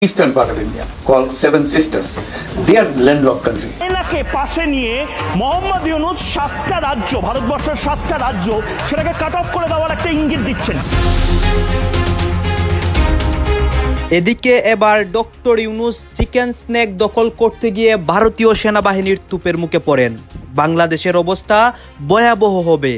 Eastern part of India called Seven Sisters. They are landlocked country. এলাকে পাশে নিয়ে মোহাম্মদ ইউনূস 7টা রাজ্য ভারতবর্ষের 7টা রাজ্য সেটাকে কাট অফ করে দেওয়ার একটা ইঙ্গিত দিচ্ছেন। এদিকে এবার ডক্টর ইউনূস চিকেন স্ন্যাক দখল করতে গিয়ে ভারতীয় সেনাবাহিনীর তুপের মুখে পড়েন। বাংলাদেশের অবস্থা ভয়াবহ হবে।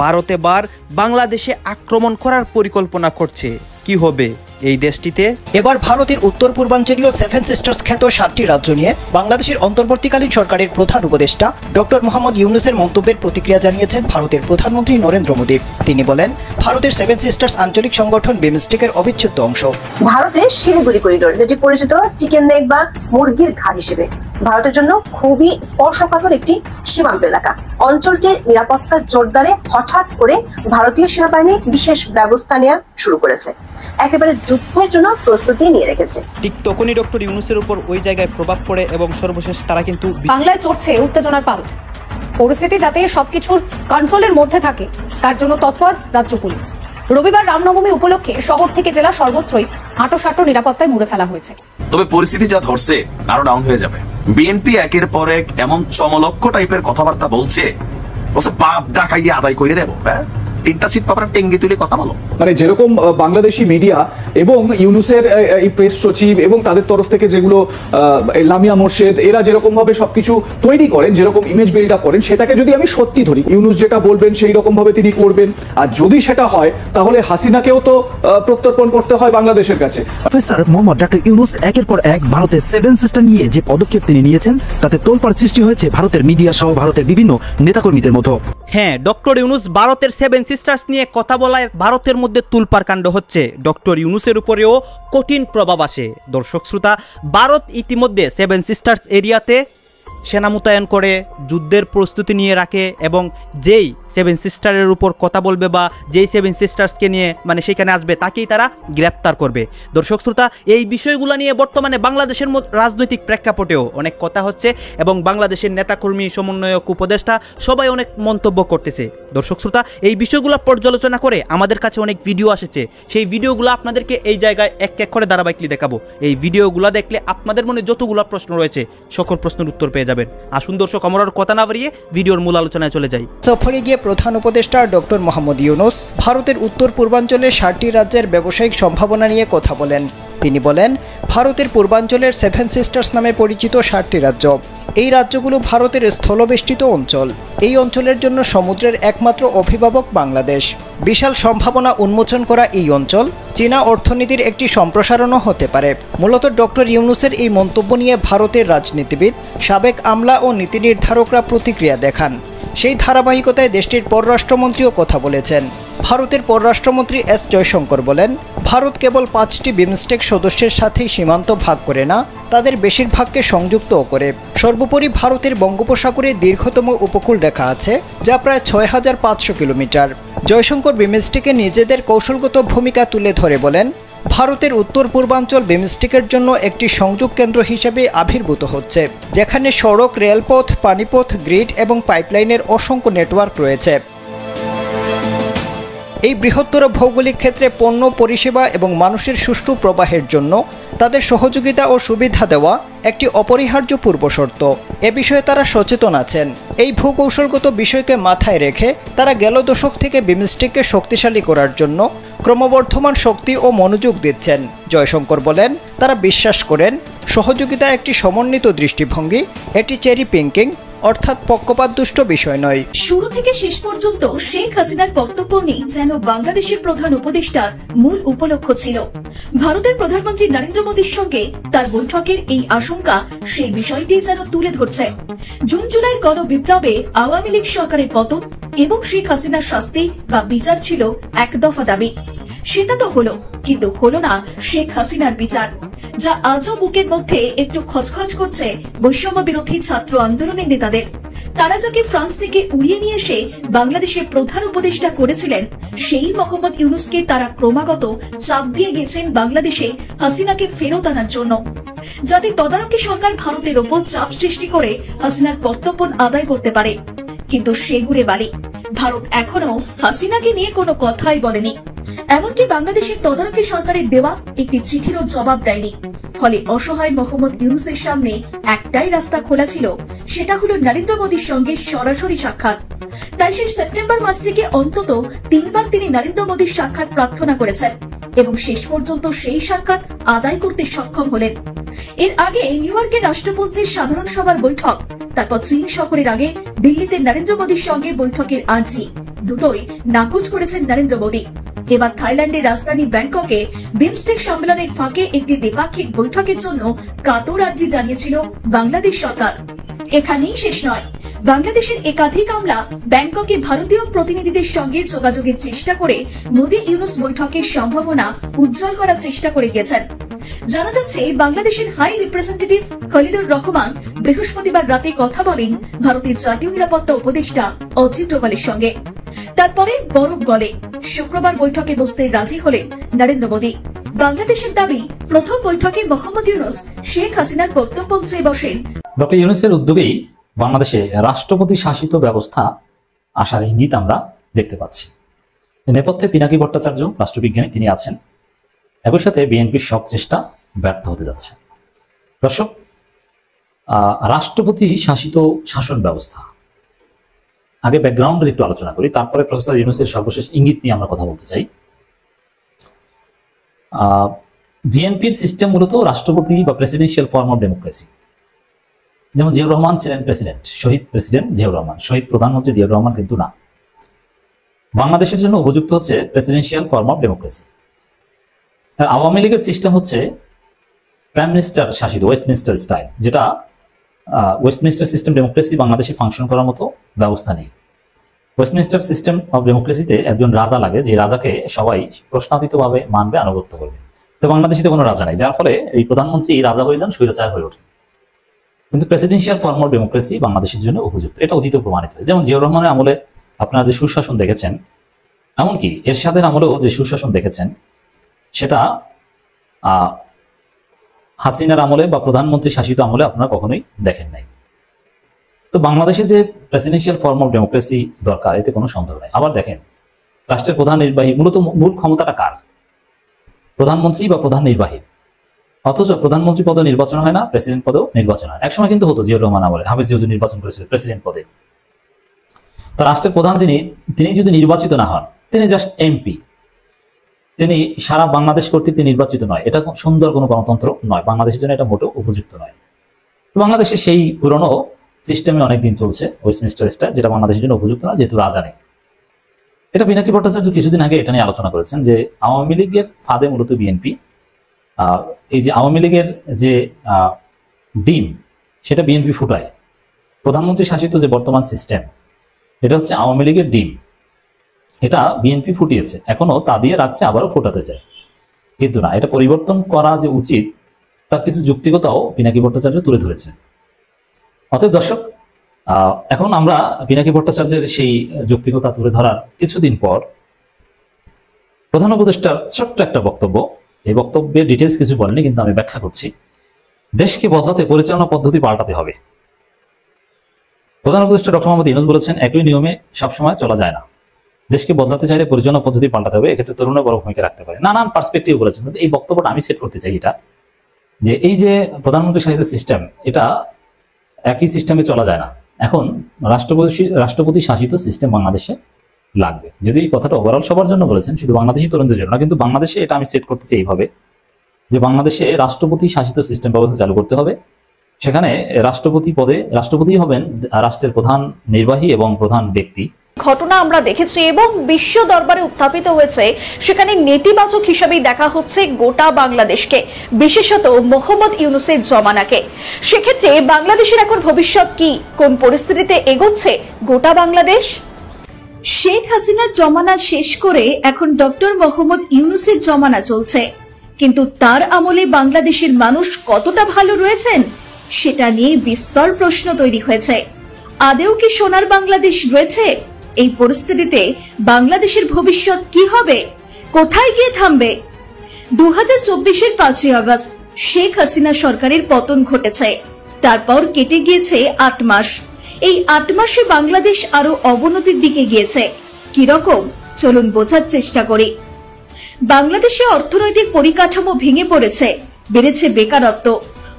ভারত এবার বাংলাদেশে আক্রমণ করার পরিকল্পনা করছে। কি হবে এই দেশটিতে? এবার ভারতের উত্তর পূর্বাঞ্চলীয় সেভেন সিস্টার্স খ্যাত 7টি রাজ্য নিয়ে বাংলাদেশের অন্তর্বর্তীকালীন সরকারের প্রধান উপদেষ্টা ডক্টর মোহাম্মদ ইউনূসের মন্তব্যের প্রতিক্রিয়া জানিয়েছেন ভারতের প্রধানমন্ত্রী নরেন্দ্র মোদী। তিনি বলেন, ভারতের সেভেন সিস্টার্স আঞ্চলিক সংগঠন বিমস্টেকের অবিচ্ছেদ্য অংশ। ভারতের শিলিগুড়ি করিডোর, যেটি পরিচিত চিকেন নেক বা মুরগির ঘাড় হিসেবে, ভারতের জন্য খুবই স্পর্শকাতর একটি সীমান্ত এলাকা। অঞ্চলটির নিরাপত্তা জোরদারে হঠাৎ করে ভারতীয় সেনাবাহিনী বিশেষ ব্যবস্থা নেওয়া শুরু করেছে, একেবারে যুদ্ধের জন্য প্রস্তুতি নিয়ে রেখেছে। ঠিক তখনই ডক্টর ইউনূসের উপর ওই জায়গায় প্রভাব পড়ে এবং সর্বশেষ তারা কিন্তু বাংলায় চড়ছে উত্তেজনার পারদ। পরিস্থিতি যাতে সবকিছুর কন্ট্রোলের মধ্যে থাকে তার জন্য তৎপর রাজ্য পুলিশ। রবিবার রামনবমী উপলক্ষে শহর থেকে জেলা সর্বত্রই আঁটো নিরাপত্তায় মুড়ে ফেলা হয়েছে। তবে পরিস্থিতি যা ধরছে আরো ডাউন হয়ে যাবে। বিএনপি একের পর এক এমন চমলক্ষ টাইপের কথাবার্তা বলছে, বাপ ডাকাইয়া আদায় করে নেব, 3টা সিট পাবার টেঙ্গি তুলে কথা বলো। মানে যেরকম বাংলাদেশি মিডিয়া এবং ইউনূসের এই প্রেস সচিব এবং তাদের তরফ থেকে যেগুলো লামিয়া মোর্শেদ এরা যেরকম ভাবে সবকিছু তৈরি করেন, যেরকম ইমেজ বিল্ড আপ করেন, সেটাকে যদি আমি সত্যি ধরি, ইউনূস যেটা বলবেন সেই রকম ভাবে তিনি করবেন, আর যদি সেটা হয় তাহলে হাসিনাকেও তো প্রত্যর্পণ করতে হয় বাংলাদেশের কাছে। প্রফেসর মোহাম্মদ ডক্টর ইউনূস একের পর এক ভারতের সেভেন সিস্টার নিয়ে যে পদক্ষেপ তিনি নিয়েছেন তাতে তোলপাড় সৃষ্টি হয়েছে ভারতের মিডিয়া সহ ভারতের বিভিন্ন নেতাকর্মীদের মধ্যে। হ্যাঁ, ডক্টর ইউনূস ভারতের সেভেন সিস্টার্স নিয়ে কথা বলায় ভারতের মধ্যে তুলপাড় কাণ্ড হচ্ছে। ডক্টর ইউনূসের উপরেও কঠিন প্রভাব আসে। দর্শক শ্রোতা, ভারত ইতিমধ্যে সেভেন সিস্টার্স এরিয়াতে সেনা মোতায়েন করে যুদ্ধের প্রস্তুতি নিয়ে রাখে এবং যেই সেভেন সিস্টারের উপর কথা বলবে বা যেই সেভেন সিস্টার্সকে নিয়ে সেখানে আসবে তাকেই তারা গ্রেপ্তার করবে। দর্শক শ্রোতা, এই বিষয়গুলো নিয়ে বর্তমানে বাংলাদেশের রাজনৈতিক প্রেক্ষাপটেও অনেক কথা হচ্ছে এবং বাংলাদেশের নেতাকর্মী, সমন্বয়ক, উপদেষ্টা সবাই অনেক মন্তব্য করতেছে। দর্শক শ্রোতা, এই বিষয়গুলো পর্যালোচনা করে আমাদের কাছে অনেক ভিডিও আসছে। সেই ভিডিওগুলো আপনাদেরকে এই জায়গায় এক এক করে ধারাবাহিকলি দেখাবো। এই ভিডিওগুলো দেখলে আপনাদের মনে যতগুলো প্রশ্ন রয়েছে সকল প্রশ্নের উত্তর পেয়ে যাবেন। আসুন দর্শক, আমরা কথা না বাড়িয়ে ভিডিওর মূল আলোচনায় চলে যাই। সফরে গিয়ে প্রধান উপদেষ্টা ডক্টর মোহাম্মদ ইউনূস ভারতের উত্তর পূর্বাঞ্চলের 7টি রাজ্যের ব্যবসায়িক সম্ভাবনা নিয়ে কথা বলেন। তিনি বলেন, ভারতের পূর্বাঞ্চলের সেভেন সিস্টার্স নামে পরিচিত 7টি রাজ্য, এই রাজ্যগুলো ভারতের স্থলবেষ্টিত অঞ্চল। এই অঞ্চলের জন্য সমুদ্রের একমাত্র অভিভাবক বাংলাদেশ। বিশাল সম্ভাবনা উন্মোচন করা এই অঞ্চল চীনা অর্থনীতির একটি সম্প্রসারণও হতে পারে। মূলত ডক্টর ইউনূসের এই মন্তব্য নিয়ে ভারতের রাজনীতিবিদ, সাবেক আমলা ও নীতি নির্ধারকরা প্রতিক্রিয়া দেখান। সেই ধারাবাহিকতায় দেশটির পররাষ্ট্রমন্ত্রীও কথা বলেছেন। ভারতের পররাষ্ট্রমন্ত্রী এস জয়শঙ্কর বলেন, ভারত কেবল 5টি বিমস্টেক সদস্যের সাথেই সীমান্ত ভাগ করে না, তাদের বেশিরভাগকে সংযুক্তও করে। সর্বোপরি ভারতের বঙ্গোপসাগরে দীর্ঘতম উপকূল রেখা আছে, যা প্রায় 6500 কিলোমিটার। জয়শঙ্কর বিমস্টেকে নিজেদের কৌশলগত ভূমিকা তুলে ধরে বলেন, ভারতের উত্তর পূর্বাঞ্চল বিমস্টেকের জন্য একটি সংযোগ কেন্দ্র হিসেবে আবির্ভূত হচ্ছে, যেখানে সড়ক, রেলপথ, পানিপথ, গ্রিড এবং পাইপলাইনের অসংখ্য নেটওয়ার্ক রয়েছে। এই বৃহত্তর ভৌগোলিক ক্ষেত্রে পণ্য, পরিষেবা এবং মানুষের সুষ্ঠু প্রবাহের জন্য তাদের সহযোগিতা ও সুবিধা দেওয়া একটি অপরিহার্য পূর্বশর্ত। এ বিষয়ে তারা সচেতন আছেন। এই ভূকৌশলগত বিষয়কে মাথায় রেখে তারা গেল দশক থেকে বিমস্টেককে শক্তিশালী করার জন্য ক্রমবর্ধমান শক্তি ও মনোযোগ দিচ্ছেন। জয়শঙ্কর বলেন, তারা বিশ্বাস করেন সহযোগিতা একটি সমন্বিত দৃষ্টিভঙ্গি, এটি চেরি পিঙ্কিং অর্থাৎ পক্ষপাতদুষ্ট বিষয় নয়। শুরু থেকে শেষ পর্যন্ত শেখ হাসিনার বক্তব্য নিয়ে যেন বাংলাদেশের প্রধান উপদেষ্টার মূল উপলক্ষ্য ছিল। ভারতের প্রধানমন্ত্রী নরেন্দ্র মোদীর সঙ্গে তার বৈঠকের এই আশঙ্কা সেই বিষয়টি যেন তুলে ধরছে। জুন জুলাইয়ের গণবিপ্লবে আওয়ামী লীগ সরকারের পতন এবং শেখ হাসিনার শাস্তি বা বিচার ছিল এক দফা দাবি। সেটা তো হলো, কিন্তু হলো না শেখ হাসিনার বিচার, যা আজও বুকের মধ্যে একটু খচখচ করছে বৈষম্য বিরোধী ছাত্র আন্দোলনের নেতাদের। তারা যাকে ফ্রান্স থেকে উড়িয়ে নিয়ে এসে বাংলাদেশের প্রধান উপদেষ্টা করেছিলেন, সেই মোহাম্মদ ইউনূসকে তারা ক্রমাগত চাপ দিয়ে গেছেন বাংলাদেশে হাসিনাকে ফেরত আনার জন্য, যাতে তদারকি সরকার ভারতের ওপর চাপ সৃষ্টি করে হাসিনার কর্তব্য আদায় করতে পারে। কিন্তু সেগুড়ে বালি, ভারত এখনো হাসিনাকে নিয়ে কোনো কথাই বলেনি। এমনকি বাংলাদেশের তদারকি সরকারের দেওয়া একটি চিঠিরও জবাব দেয়নি। ফলে অসহায় মোহাম্মদ ইউনূসের সামনে একটাই রাস্তা খোলা ছিল, সেটা হলো নরেন্দ্র মোদীর সঙ্গে সরাসরি সাক্ষাৎ। তাই সেই সেপ্টেম্বর মাস থেকে অন্তত 3 বার তিনি নরেন্দ্র মোদীর সাক্ষাৎ প্রার্থনা করেছেন এবং শেষ পর্যন্ত সেই সাক্ষাৎ আদায় করতে সক্ষম হলেন। এর আগে নিউ ইয়র্কের রাষ্ট্রপুঞ্জের সাধারণ সভার বৈঠক, তারপর চীন সফরের আগে দিল্লিতে নরেন্দ্র মোদীর সঙ্গে বৈঠকের আর্জি, দুটোই নাকচ করেছেন নরেন্দ্র মোদী। এবার থাইল্যান্ডের রাজধানী ব্যাংককে বিমস্টেক সম্মেলনের ফাঁকে একটি দ্বিপাক্ষিক বৈঠকের জন্য কাতর আর্জি জানিয়েছিল বাংলাদেশ সরকার। এখানেই শেষ নয়, বাংলাদেশের একাধিক আমলা ব্যাংককে ভারতীয় প্রতিনিধিদের সঙ্গে যোগাযোগের চেষ্টা করে মোদী ইউনূস বৈঠকের সম্ভাবনা উজ্জ্বল করার চেষ্টা করে গেছেন। জানা যাচ্ছে বাংলাদেশের হাই রিপ্রেজেন্টেটিভ খলিলুর রহমান বৃহস্পতিবার রাতে কথা বলেন ভারতের জাতীয় নিরাপত্তা উপদেষ্টা অজিত ডোভালের সঙ্গে। তারপরে বরফ গলে শুক্রবার বৈঠকে বসতে রাজি হলেন নরেন্দ্র মোদী। বাংলাদেশের দাবি, প্রথম বৈঠকে মোহাম্মদ ইউনূস শেখ হাসিনার বক্তব্য চেয়ে বসেন। ডক্টর ইউনূসের উদ্যোগেই বাংলাদেশে রাষ্ট্রপতি শাসিত ব্যবস্থা আসার ইঙ্গিত আমরা দেখতে পাচ্ছি। নেপথ্যে পিনাকি ভট্টাচার্য রাষ্ট্রবিজ্ঞানী, তিনি আছেন। একই সাথে বিএনপির সব চেষ্টা ব্যর্থ হতে যাচ্ছে। দর্শক, রাষ্ট্রপতি শাসিত শাসন ব্যবস্থা, আগে ব্যাকগ্রাউন্ডের একটু আলোচনা করি, তারপরে প্রফেসর ইউনূসের সর্বশেষ ইঙ্গিত নিয়ে আমরা কথা বলতে চাই। বিএনপির সিস্টেম মূলত রাষ্ট্রপতি বা প্রেসিডেন্সিয়াল ফর্ম অফ ডেমোক্রেসি। যেমন জিয়াউর রহমান ছিলেন প্রেসিডেন্ট, শহীদ প্রেসিডেন্ট জিয়াউর রহমান, শহীদ প্রধানমন্ত্রী জিয়াউর রহমান কিন্তু না। বাংলাদেশের জন্য উপযুক্ত হচ্ছে presidential form of democracy. Awami লীগের সিস্টেম হচ্ছে প্রাইম মিনিস্টার শাসিত ওয়েস্টমিনিস্টার স্টাইল, যেটা ওয়েস্টমিনিস্টার সিস্টেম ডেমোক্রেসি বাংলাদেশে ফাংশন করার মতো ব্যবস্থা নেই। ওয়েস্টমিনিস্টার সিস্টেম অফ ডেমোক্রেসিতে একজন রাজা লাগে, যে রাজাকে সবাই প্রশ্নাতীতভাবে মানবে, আনুগত্য করবে। তো বাংলাদেশে তো কোনো রাজা নাই, যার ফলে এই প্রধানমন্ত্রী রাজা হয়ে যান, স্বৈরাচার হয়ে ওঠে। কিন্তু প্রেসিডেন্সিয়াল ফর্ম অফ ডেমোক্রেসি বাংলাদেশের জন্য উপযুক্ত, এটা অতীত প্রমাণিত হয়েছে। যেমন জিয়াউর রহমানের আমলে আপনারা যে সুশাসন দেখেছেন, এমনকি এরশাদের আমলেও যে সুশাসন দেখেছেন, সেটা হাসিনার আমলে বা প্রধানমন্ত্রী শাসিত আমলে আপনারা কখনোই দেখেন নাই। তো বাংলাদেশে যে প্রেসিডেন্সিয়াল ফর্ম অফ ডেমোক্রেসি দরকার, এতে কোনো সন্দেহ নেই। আবার দেখেন, রাষ্ট্রের প্রধান নির্বাহী, মূলত মূল ক্ষমতাটা কার? প্রধানমন্ত্রী বা প্রধান নির্বাহী। অথচ প্রধানমন্ত্রী পদে নির্বাচন হয় না, প্রেসিডেন্ট পদেও নির্বাচন হয়। একসময় কিন্তু হতো, জিয়াউর রহমান আমলে হাফিজ জিয়াউর নির্বাচন করেছিল প্রেসিডেন্ট পদে। তো রাষ্ট্রের প্রধান তিনি যদি নির্বাচিত না হন, তিনি জাস্ট এমপি, তিনি সারা বাংলাদেশ কর্তৃক তিনি নির্বাচিত নয়। এটা সুন্দর কোনো গণতন্ত্র নয়, বাংলাদেশের জন্য এটা মোটেও উপযুক্ত নয়। বাংলাদেশে সেই পুরনো সিস্টেমে অনেকদিন চলছে, ওয়েস্টমিনিস্টার স্টাইল, যেটা বাংলাদেশের জন্য উপযুক্ত না, যেহেতু রাজা নেই। এটা পিনাকি ভট্টাচার্য কিছুদিন আগে এটা নিয়ে আলোচনা করেছেন যে আওয়ামী লীগের ফাঁদে মূলত বিএনপি, এই যে আওয়ামী লীগের যে ডিম, সেটা বিএনপি ফুটায়। প্রধানমন্ত্রী শাসিত যে বর্তমান সিস্টেম, এটা হচ্ছে আওয়ামী লীগের ডিম, এটা বিএনপি ফুটিয়েছে, এখনো তা দিয়ে রাখছে, আবারও ফোটাতে চায়। কিন্তু না, এটা পরিবর্তন করা যে উচিত, তার কিছু যুক্তিকতাও পিনাকি ভট্টাচার্য তুলে ধরেছেন। অতএব দর্শক, এখন আমরা পিনাকি ভট্টাচার্যের সেই যৌক্তিকতা তুলে ধরার কিছুদিন পর প্রধান উপদেষ্টার ছোট্ট একটা বক্তব্য, এই বক্তব্যের ডিটেলস কিছু বলেনি, কিন্তু আমি ব্যাখ্যা করছি। দেশকে বদলাতে পরিচালনা পদ্ধতি পাল্টাতে হবে। প্রধান উপদেষ্টা ডক্টর মোহাম্মদ ইউনূস বলেছেন, একই নিয়মে সবসময় চলা যায় না, দেশকে বদলাতে চাইলে পরিচালনা পদ্ধতি পাল্টাতে হবে, এক্ষেত্রে তরুণের বড় ভূমিকা রাখতে পারে। নানান পার্সপেক্টিভ বলেছেন, কিন্তু এই বক্তব্যটা আমি সেট করতে চাই এটা, যে এই যে প্রধানমন্ত্রী শাসিত সিস্টেম, এটা একই সিস্টেমে চলা যায় না। এখন রাষ্ট্রপতি শাসিত সিস্টেম বাংলাদেশে লাগবে। যদি এই কথাটা ওভারঅল সবার জন্য বলেছেন, শুধু বাংলাদেশি তরুণদের জন্য না, কিন্তু বাংলাদেশে এটা আমি সেট করতে চাই এইভাবে, যে বাংলাদেশে রাষ্ট্রপতি শাসিত সিস্টেম ব্যবস্থা চালু করতে হবে। সেখানে রাষ্ট্রপতি পদে রাষ্ট্রপতি হবেন রাষ্ট্রের প্রধান নির্বাহী এবং প্রধান ব্যক্তি। ঘটনা আমরা দেখেছি এবং বিশ্ব দরবারে উত্থাপিত হয়েছে, সেখানে নেতিবাচক হিসেবেই দেখা হচ্ছে গোটা বাংলাদেশকে, বিশেষত মোহাম্মদ ইউনূসের জমানাকে। সেক্ষেত্রে বাংলাদেশের এখন ভবিষ্যৎ কি, কোন পরিস্থিতিতে এগোচ্ছে গোটা বাংলাদেশ? শেখ হাসিনার জমানা শেষ করে এখন ডক্টর মোহাম্মদ ইউনূসের জমানা চলছে, কিন্তু তার আমলে বাংলাদেশের মানুষ কতটা ভালো রয়েছেন সেটা নিয়ে বিস্তর প্রশ্ন তৈরি হয়েছে। আদেও কি সোনার বাংলাদেশ রয়েছে? এই পরিস্থিতিতে বাংলাদেশের ভবিষ্যৎ কি হবে, কোথায় গিয়ে থামবে? 2024-এর 5ই আগস্ট শেখ হাসিনা সরকারের পতন ঘটেছে, তারপর কেটে গিয়েছে 8 মাস। এই 8 মাসে বাংলাদেশ আরো অবনতির দিকে গিয়েছে। কিরকম, চলুন বোঝার চেষ্টা করি। বাংলাদেশে অর্থনৈতিক পরিকাঠামো ভেঙে পড়েছে, বেড়েছে বেকারত্ব,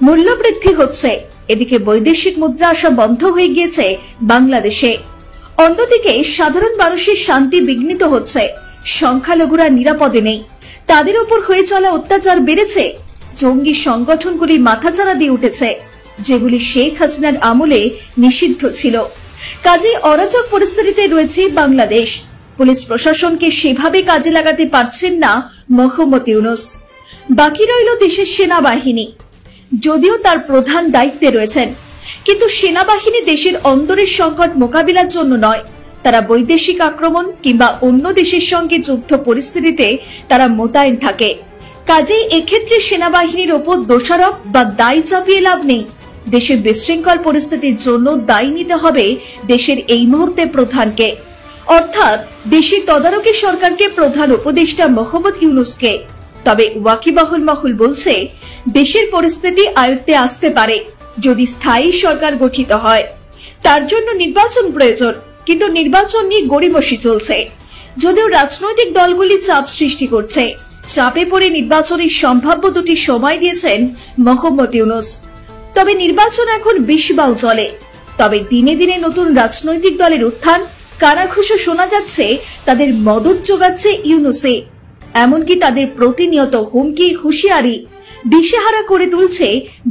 মূল্যবৃদ্ধি হচ্ছে, এদিকে বৈদেশিক মুদ্রা আসা বন্ধ হয়ে গিয়েছে বাংলাদেশে। অন্যদিকে সাধারণ মানুষের শান্তি বিঘ্নিত হচ্ছে, সংখ্যালঘুরা নিরাপদে নেই, তাদের উপর হয়ে চলা অত্যাচার বেড়েছে, জঙ্গি সংগঠনগুলি মাথাচাড়া দিয়ে উঠেছে, যেগুলি শেখ হাসিনার আমলে নিষিদ্ধ ছিল। কাজেই অরাজক পরিস্থিতিতে রয়েছে বাংলাদেশ। পুলিশ প্রশাসনকে সেভাবে কাজে লাগাতে পারছেন না মোহাম্মদ ইউনূস। বাকি রইল দেশের সেনাবাহিনী, যদিও তার প্রধান দায়িত্বে রয়েছেন, কিন্তু সেনাবাহিনী দেশের অন্তরের সংকট মোকাবিলার জন্য নয়, তারা বৈদেশিক আক্রমণ কিংবা অন্য দেশের সঙ্গে যুদ্ধ পরিস্থিতিতে তারা মোতায়েন থাকে। কাজেই এক্ষেত্রে সেনাবাহিনীর ওপর দোষারোপ বা দায় চাপিয়ে লাভ নেই। দেশের বিশৃঙ্খল পরিস্থিতির জন্য দায়ী নিতে হবে দেশের এই মুহূর্তে প্রধানকে, অর্থাৎ দেশের তদারকি সরকারকে, প্রধান উপদেষ্টা মোহাম্মদ ইউনূসকে। তবে ওয়াকিবহাল মহল বলছে দেশের পরিস্থিতি আয়ত্তে আসতে পারে যদি স্থায়ী সরকার গঠিত হয়। তার জন্য নির্বাচন প্রয়োজন, কিন্তু নির্বাচন নিয়ে গড়িমসি চলছে। যদিও রাজনৈতিক দলগুলি চাপ সৃষ্টি করছে, চাপে পড়ে নির্বাচনের সম্ভাব্য দুটি সময় দিয়েছেন মোহাম্মদ ইউনূস। তবে নির্বাচন এখন বিষবাউ চলে। তবে দিনে দিনে নতুন রাজনৈতিক দলের উত্থান, কানাঘুষো শোনা যাচ্ছে তাদের মদত যোগাচ্ছে ইউনূসে। এমনকি তাদের প্রতিনিয়ত হুমকি, হুঁশিয়ারি দিশেহারা করে তুলছে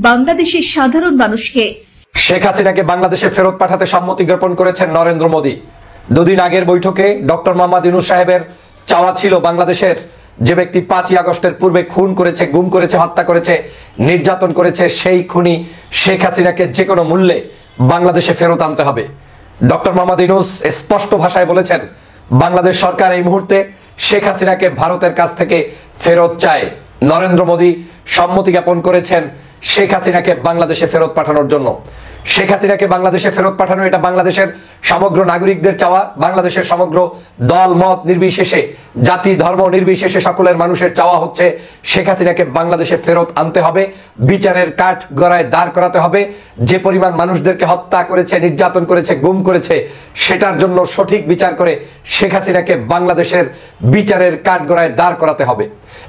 বাংলাদেশের সাধারণ মানুষকে। শেখ হাসিনাকে বাংলাদেশে ফেরত পাঠাতে সম্মতি জ্ঞাপন করেছেন নরেন্দ্র মোদী। দুদিন আগের বৈঠকে ডক্টর মোহাম্মদ ইউনূস সাহেবের চাওয়া ছিল বাংলাদেশের যে ব্যক্তি 5ই আগস্টের পূর্বে খুন করেছে, গুম করেছে, হত্যা করেছে, নির্যাতন করেছে, সেই খুনি শেখ হাসিনাকে যে কোনো মূল্যে বাংলাদেশে ফেরত আনতে হবে। ডক্টর মোহাম্মদ ইউনূস স্পষ্ট ভাষায় বলেছেন বাংলাদেশ সরকার এই মুহূর্তে শেখ হাসিনাকে ভারতের কাছ থেকে ফেরত চায়। নরেন্দ্র মোদী সম্মতি জ্ঞাপন করেছেন শেখ হাসিনাকে বাংলাদেশে ফেরত পাঠানোর জন্য। শেখ হাসিনাকে বাংলাদেশে ফেরত পাঠানো এটা বাংলাদেশের সমগ্র নাগরিকদের চাওয়া, বাংলাদেশের সমগ্র দল মত নির্বিশেষে, জাতি ধর্ম নির্বিশেষে সকলের মানুষের চাওয়া হচ্ছে শেখ হাসিনাকে বাংলাদেশে ফেরত আনতে হবে, বিচারের কাঠ গড়ায় দাঁড় করাতে হবে। যে পরিমাণ মানুষদেরকে হত্যা করেছে, নির্যাতন করেছে, গুম করেছে, সেটার জন্য সঠিক বিচার করে শেখ হাসিনাকে বাংলাদেশের বিচারের কাঠ গড়ায় দাঁড় করাতে হবে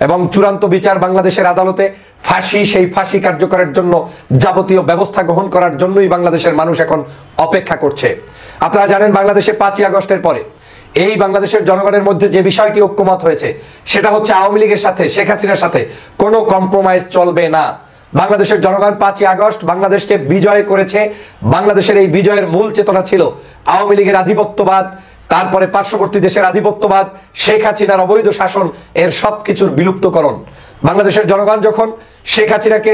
এবং চূড়ান্ত বিচার বাংলাদেশের আদালতে ফাঁসি, সেই ফাঁসি কার্যকরের জন্য যাবতীয় ব্যবস্থা গ্রহণ করার জন্যই বাংলাদেশের মানুষ এখন অপেক্ষা করছে। আপনারা জানেন বাংলাদেশে 5ই আগস্টের পরে এই বাংলাদেশের জনগণের মধ্যে যে বিষয়টি ঐক্যমত হয়েছে সেটা হচ্ছে আওয়ামী লীগের সাথে, শেখ হাসিনার সাথে কোনো কম্প্রোমাইজ চলবে না। বাংলাদেশের জনগণ 5ই আগস্ট বাংলাদেশকে বিজয় করেছে। বাংলাদেশের এই বিজয়ের মূল চেতনা ছিল আওয়ামী লীগের আধিপত্যবাদ, তারপরে পার্শ্ববর্তী দেশের আধিপত্যবাদ, শেখ হাসিনার অবৈধ শাসন, এর সবকিছুর বিলুপ্তকরণ। বাংলাদেশের জনগণ যখন শেখ হাসিনাকে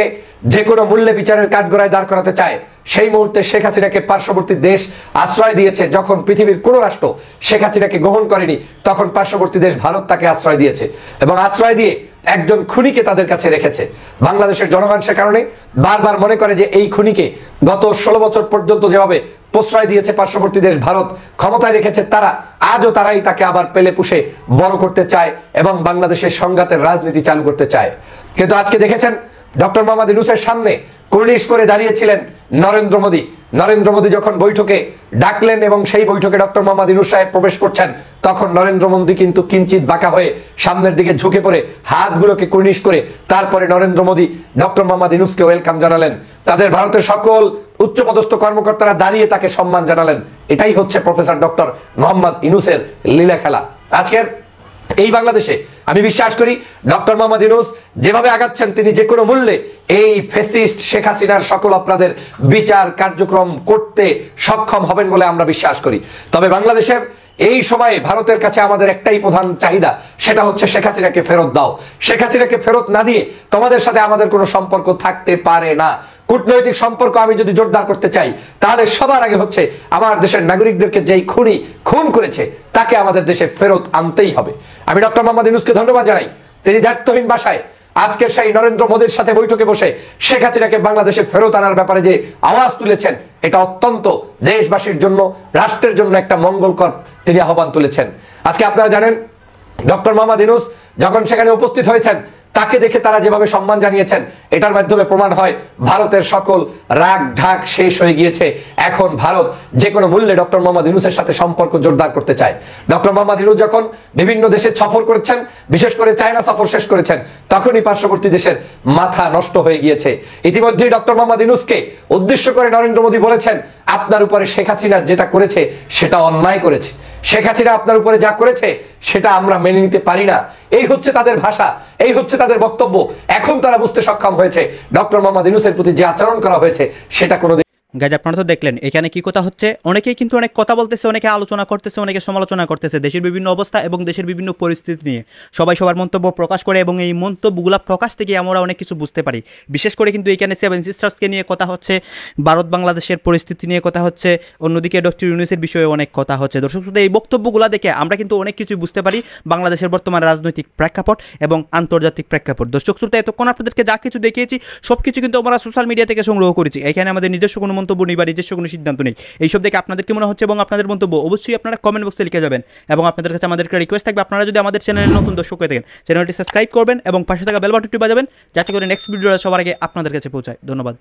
যে কোনো মূল্যে বিচারের কাঠগড়ায় দাঁড় করাতে চায়, সেই মুহূর্তে শেখ হাসিনাকে পার্শ্ববর্তী দেশ আশ্রয় দিয়েছে। যখন পৃথিবীর কোনো রাষ্ট্র শেখ হাসিনাকে গ্রহণ করেনি, তখন পার্শ্ববর্তী দেশ ভারত তাকে আশ্রয় দিয়েছে এবং আশ্রয় দিয়ে একজন খুনিকে তাদের কাছে রেখেছে। বাংলাদেশের জনগণ সে কারণে বারবার মনে করে যে এই খুনিকে গত 16 বছর পর্যন্ত যেভাবে প্রশ্রয় দিয়েছে পার্শ্ববর্তী দেশ ভারত, ক্ষমতায় রেখেছে তারা, আজও তারাই তাকে আবার পেলে পুষে বড় করতে চায় এবং বাংলাদেশের সংঘাতের রাজনীতি চালু করতে চায়। কিন্তু আজকে দেখেছেন ডক্টর মোহাম্মদ ইউনূসের সামনে কুর্নিশ করে দাঁড়িয়েছিলেন নরেন্দ্র মোদী। নরেন্দ্র মোদী যখন বৈঠকে ডাকলেন এবং সেই বৈঠকে ডক্টর মোহাম্মদ ইউনূস সাহেব প্রবেশ করছেন, তখন নরেন্দ্র মোদী কিন্তু কিঞ্চিত বাঁকা হয়ে সামনের দিকে ঝুঁকে পড়ে হাতগুলোকে কুর্নিশ করে তারপরে নরেন্দ্র মোদী ডক্টর মোহাম্মদ ইউনূসকে ওয়েলকাম জানালেন। তাদের ভারতের সকল উচ্চপদস্থ কর্মকর্তারা দাঁড়িয়ে তাকে সম্মান জানালেন। এটাই হচ্ছে প্রফেসর ডক্টর মোহাম্মদ ইউনূসের লীলা খেলা। আজকের এই বাংলাদেশে আমি বিশ্বাস করি ডক্টর মোহাম্মদ ইউনূস যেভাবে আগাচ্ছেন, তিনি যে কোনো মূল্যে এই ফ্যাসিস্ট শেখ হাসিনার সকল অপরাধের বিচার কার্যক্রম করতে সক্ষম হবেন বলে আমরা বিশ্বাস করি। তবে বাংলাদেশের এই সময়ে ভারতের কাছে আমাদের একটাই প্রধান চাহিদা, সেটা হচ্ছে শেখ হাসিনাকে ফেরত দাও। শেখ হাসিনাকে ফেরত না দিয়ে তোমাদের সাথে আমাদের কোনো সম্পর্ক থাকতে পারে না। কূটনৈতিক সম্পর্ক আমি যদি জোরদার করতে চাই, তাহলে সবার আগে হচ্ছে আমার দেশের নাগরিকদেরকে যেই খুনি খুন করেছে তাকে আমাদের দেশে ফেরত আনতেই হবে। আমি ডক্টর মোহাম্মদ ইউনূসকে ধন্যবাদ জানাই, তিনি দায়িত্বহীন ভাষায় আজকের সেই নরেন্দ্র মোদীর সাথে বৈঠকে বসে শেখ হাসিনাকে বাংলাদেশে ফেরত আনার ব্যাপারে যে আওয়াজ তুলেছেন, এটা অত্যন্ত দেশবাসীর জন্য, রাষ্ট্রের জন্য একটা মঙ্গলকর তিনি আহ্বান তুলেছেন। আজকে আপনারা জানেন ডক্টর মোহাম্মদ ইউনূস যখন সেখানে উপস্থিত হয়েছেন, তাকে দেখে তারা যেভাবে সম্মান জানিয়েছেন, এটার মাধ্যমে প্রমাণ হয় ভারতের সকল রাগ ঢাক শেষ হয়ে গিয়েছে। এখন ভারত যে কোনো মূল্যে ডক্টর মোহাম্মদ ইউনূসের সাথে সম্পর্ক জোরদার করতে চায়। ডক্টর মোহাম্মদ ইউনূস যখন বিভিন্ন দেশে সফর করেছেন, বিশেষ করে চায়না সফর শেষ করেছেন, তখনই পার্শ্ববর্তী দেশের মাথা নষ্ট হয়ে গিয়েছে। ইতিমধ্যেই ডক্টর মোহাম্মদ ইউনূসকে উদ্দেশ্য করে নরেন্দ্র মোদী বলেছেন, আপনার উপরে শেখ হাসিনা যেটা করেছে সেটা অন্যায় করেছে, শেখ হাসিনা আপনার উপরে যা করেছে সেটা আমরা মেনে নিতে পারি না। এই হচ্ছে তাদের ভাষা, এই হচ্ছে তাদের বক্তব্য। এখন তারা বুঝতে সক্ষম হয়েছে ডক্টর মোহাম্মদ ইউনূসের প্রতি যে আচরণ করা হয়েছে সেটা কোনো গাইজ আপনারা তো দেখলেন এখানে কি কথা হচ্ছে। অনেকেই কিন্তু অনেক কথা বলতেছে, অনেকে আলোচনা করতেছে, অনেকে সমালোচনা করতেছে দেশের বিভিন্ন অবস্থা এবং দেশের বিভিন্ন পরিস্থিতি নিয়ে। সবাই সবার মন্তব্য প্রকাশ করে এবং এই মন্তব্যগুলো প্রকাশ থেকে আমরা অনেক কিছু বুঝতে পারি। বিশেষ করে কিন্তু এখানে সেভেন সিস্টার্সকে নিয়ে কথা হচ্ছে, ভারত বাংলাদেশের পরিস্থিতি নিয়ে কথা হচ্ছে, অন্যদিকে ডক্টর ইউনূসের বিষয়ে অনেক কথা হচ্ছে। দর্শক শ্রোতা, এই বক্তব্যগুলো দেখে আমরা কিন্তু অনেক কিছুই বুঝতে পারি বাংলাদেশের বর্তমান রাজনৈতিক প্রেক্ষাপট এবং আন্তর্জাতিক প্রেক্ষাপট। দর্শক শ্রোতা, এতক্ষণ আপনাদেরকে যা কিছু দেখিয়েছি সব কিছু কিন্তু আমরা সোশ্যাল মিডিয়া থেকে সংগ্রহ করেছি। এখানে আমাদের নিজস্ব কোনো মন্তব্য নেই বা নিজস্ব কোনো সিদ্ধান্ত নেই। এইসব দেখে আপনাদের কি মনে হচ্ছে এবং আপনাদের মন্তব্য অবশ্যই আপনারা কমেন্ট বক্সে লিখে যাবেন। এবং আপনাদের কাছে আমাদের একটা রিকোয়েস্ট থাকবে, আপনারা যদি আমাদের চ্যানেলে নতুন দর্শক হয়ে থাকেন চ্যানেলটি সাবস্ক্রাইব করবেন এবং পাশে থাকা বেল বাটনটি বাজাবেন, যাতে করে নেক্সট ভিডিওটা সবার আগে আপনাদের কাছে পৌঁছায়। ধন্যবাদ।